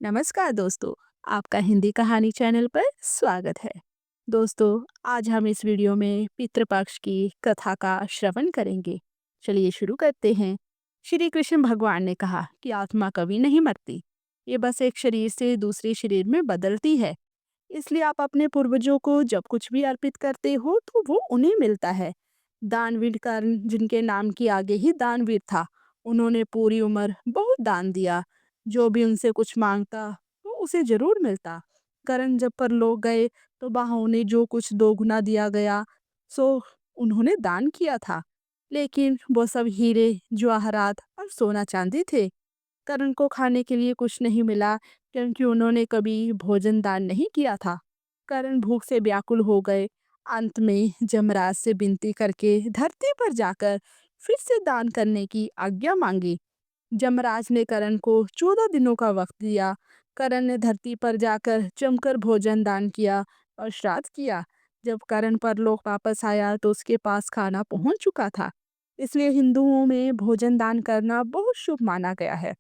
नमस्कार दोस्तों, आपका हिंदी कहानी चैनल पर स्वागत है। दोस्तों, आज हम इस वीडियो में पितृपक्ष की कथा का श्रवण करेंगे। चलिए शुरू करते हैं। श्री कृष्ण भगवान ने कहा कि आत्मा कभी नहीं मरती, ये बस एक शरीर से दूसरे शरीर में बदलती है। इसलिए आप अपने पूर्वजों को जब कुछ भी अर्पित करते हो तो वो उन्हें मिलता है। दानवीर कर्ण, जिनके नाम की आगे ही दानवीर था, उन्होंने पूरी उम्र बहुत दान दिया। जो भी उनसे कुछ मांगता तो उसे जरूर मिलता। करण जब परलोक गए तो वहां उन्हें जो कुछ दोगुना दिया गया, सो उन्होंने दान किया था। लेकिन वो सब हीरे, जवाहरात और सोना चांदी थे। करण को खाने के लिए कुछ नहीं मिला, क्योंकि उन्होंने कभी भोजन दान नहीं किया था। करण भूख से व्याकुल हो गए। अंत में जमराज से विनती करके धरती पर जाकर फिर से दान करने की आज्ञा मांगी। जमराज ने करण को 14 दिनों का वक्त दिया। करण ने धरती पर जाकर जमकर भोजन दान किया और श्राद्ध किया। जब करण परलोक वापस आया तो उसके पास खाना पहुंच चुका था। इसलिए हिंदुओं में भोजन दान करना बहुत शुभ माना गया है।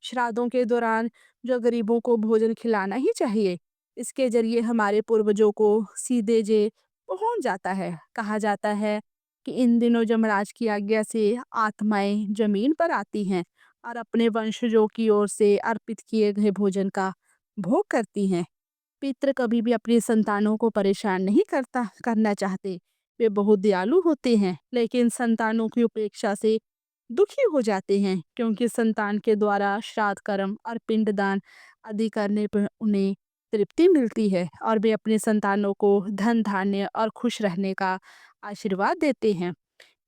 श्राद्धों के दौरान जो गरीबों को भोजन खिलाना ही चाहिए। इसके जरिए हमारे पूर्वजों को सीधे जे पहुंच जाता है। कहा जाता है कि इन दिनों यमराज की आज्ञा से आत्माएं जमीन पर आती हैं और अपने वंशजों की ओर से अर्पित किए गए भोजन का भोग करती हैं। पितृ कभी भी अपनी संतानों को परेशान नहीं करना चाहते। वे बहुत दयालु होते हैं, लेकिन संतानों की उपेक्षा से दुखी हो जाते हैं, क्योंकि संतान के द्वारा श्राद्ध कर्म और पिंडदान आदि करने पर उन्हें तृप्ति मिलती है और वे अपने संतानों को धन धान्य और खुश रहने का आशीर्वाद देते हैं।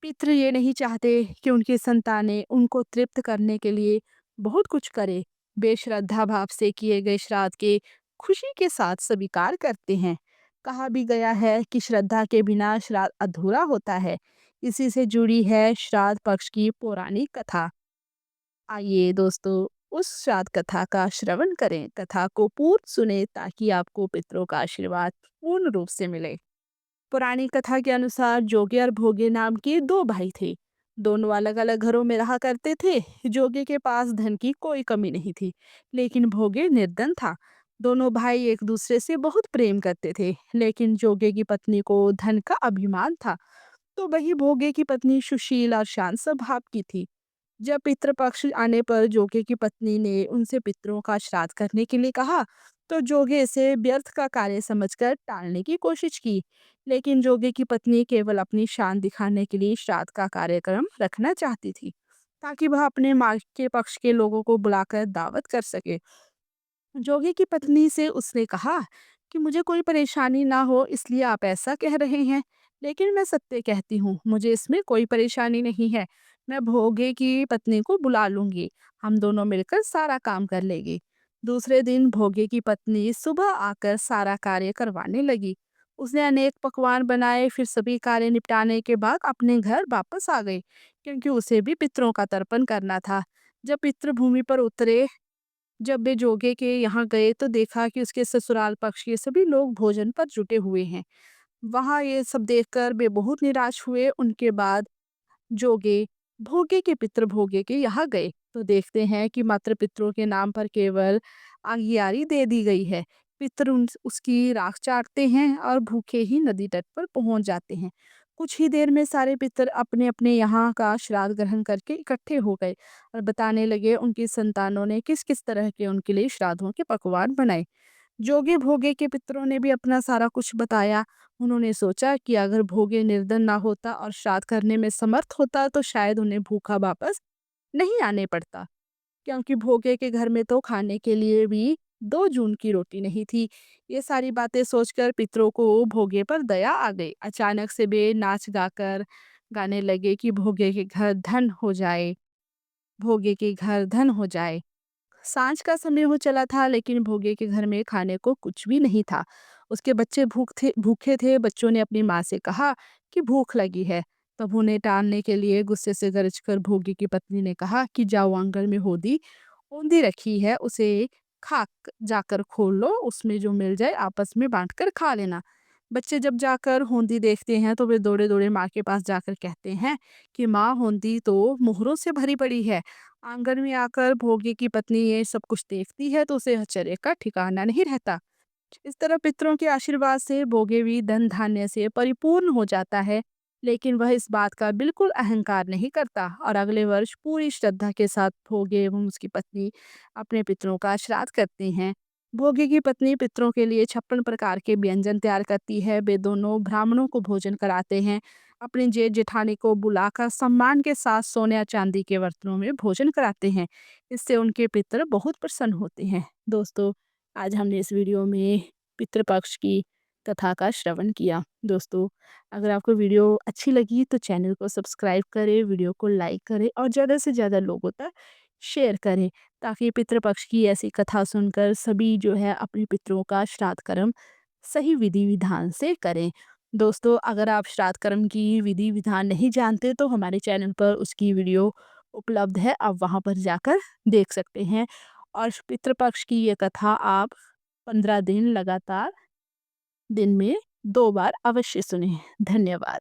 पितृ ये नहीं चाहते कि उनकी संतानें उनको तृप्त करने के लिए बहुत कुछ करे। वे श्रद्धा भाव से किए गए श्राद्ध के खुशी के साथ स्वीकार करते हैं। कहा भी गया है कि श्रद्धा के बिना श्राद्ध अधूरा होता है। इसी से जुड़ी है श्राद्ध पक्ष की पौराणिक कथा। आइए दोस्तों, उस श्राद्ध कथा का श्रवण करें। कथा को पूर्ण सुने ताकि आपको पितरों का आशीर्वाद पूर्ण रूप से मिले। पुरानी कथा के अनुसार जोगे और भोगे नाम के दो भाई थे। दोनों अलग अलग घरों में रहा करते थे। जोगे के पास धन की कोई कमी नहीं थी, लेकिन भोगे निर्धन था। दोनों भाई एक दूसरे से बहुत प्रेम करते थे, लेकिन जोगे की पत्नी को धन का अभिमान था, तो वही भोगे की पत्नी सुशील और शांत स्वभाव की थी। जब पितृपक्ष आने पर जोगे की पत्नी ने उनसे पितरों का श्राद्ध करने के लिए कहा, तो जोगे इसे व्यर्थ का कार्य समझकर टालने की कोशिश की। लेकिन जोगे की पत्नी केवल अपनी शान दिखाने के लिए श्राद्ध का कार्यक्रम रखना चाहती थी, ताकि वह अपने माँ के पक्ष के लोगों को बुलाकर दावत कर सके। जोगी की पत्नी से उसने कहा कि मुझे कोई परेशानी ना हो इसलिए आप ऐसा कह रहे हैं, लेकिन मैं सत्य कहती हूँ, मुझे इसमें कोई परेशानी नहीं है। मैं भोगे की पत्नी को बुला लूंगी। हम दोनों मिलकर सारा काम कर लेंगे। दूसरे दिन भोगे की पत्नी सुबह आकर सारा कार्य करवाने लगी। उसने अनेक पकवान बनाए, फिर सभी कार्य निपटाने के बाद अपने घर वापस आ गई, क्योंकि उसे भी पितरों का तर्पण करना था। जब पितृ भूमि पर उतरे, जब वे जोगे के यहाँ गए तो देखा कि उसके ससुराल पक्ष के सभी लोग भोजन पर जुटे हुए हैं। वहां ये सब देखकर वे बहुत निराश हुए। उनके बाद जोगे भोगे के पितृ भोगे के यहाँ गए तो देखते हैं कि मात्र पितरों के नाम पर केवल आगियारी दे दी गई है। पितृ उसकी राख चाटते हैं और भूखे ही नदी तट पर पहुंच जाते हैं। कुछ ही देर में सारे पितर अपने अपने यहाँ का श्राद्ध ग्रहण करके इकट्ठे हो गए और बताने लगे उनकी संतानों ने किस किस तरह के उनके लिए श्राद्धों के पकवान बनाए। जोगे भोगे के पितरों ने भी अपना सारा कुछ बताया। उन्होंने सोचा कि अगर भोगे निर्धन ना होता और श्राद्ध करने में समर्थ होता तो शायद उन्हें भूखा वापस नहीं आने पड़ता, क्योंकि भोगे के घर में तो खाने के लिए भी 2 जून की रोटी नहीं थी। ये सारी बातें सोचकर पितरों को भोगे पर दया आ गई। अचानक से वे नाच गाकर गाने लगे कि भोगे के घर धन हो जाए, भोगे के घर धन हो जाए। सांझ का समय हो चला था, लेकिन भोगे के घर में खाने को कुछ भी नहीं था। उसके बच्चे भूखे थे। बच्चों ने अपनी माँ से कहा कि भूख लगी है। तब उन्हें टालने के लिए गुस्से से गरज कर भोगे की पत्नी ने कहा कि जाओ, आंगन में होदी ओंधी रखी है, उसे खा जाकर खोल लो, उसमें जो मिल जाए आपस में बांट कर खा लेना। बच्चे जब जाकर होंदी देखते हैं तो वे दौड़े-दौड़े माँ के पास जाकर कहते हैं कि माँ, होंदी तो मोहरों से भरी पड़ी है। आंगन में आकर भोगे की पत्नी ये सब कुछ देखती है तो उसे आश्चर्य का ठिकाना नहीं रहता। इस तरह पितरों के आशीर्वाद से भोगे भी धन धान्य से परिपूर्ण हो जाता है, लेकिन वह इस बात का बिल्कुल अहंकार नहीं करता और अगले वर्ष पूरी श्रद्धा के साथ भोगे एवं उसकी पत्नी अपने पितरों का श्राद्ध करते हैं। भोगे की पत्नी पितरों के लिए 56 प्रकार के व्यंजन तैयार करती है। वे दोनों ब्राह्मणों को भोजन कराते हैं। अपने जेठ जेठानी को बुलाकर सम्मान के साथ सोने या चांदी के बर्तनों में भोजन कराते हैं। इससे उनके पितर बहुत प्रसन्न होते हैं। दोस्तों, आज हमने इस वीडियो में पितृपक्ष की कथा का श्रवण किया। दोस्तों, अगर आपको वीडियो अच्छी लगी तो चैनल को सब्सक्राइब करें, वीडियो को लाइक करें और ज़्यादा से ज़्यादा लोगों तक शेयर करें, ताकि पितृपक्ष की ऐसी कथा सुनकर सभी जो है अपने पितरों का श्राद्ध कर्म सही विधि विधान से करें। दोस्तों, अगर आप श्राद्ध कर्म की विधि विधान नहीं जानते तो हमारे चैनल पर उसकी वीडियो उपलब्ध है, आप वहाँ पर जाकर देख सकते हैं। और पितृपक्ष की ये कथा आप 15 दिन लगातार दिन में 2 बार अवश्य सुनें। धन्यवाद।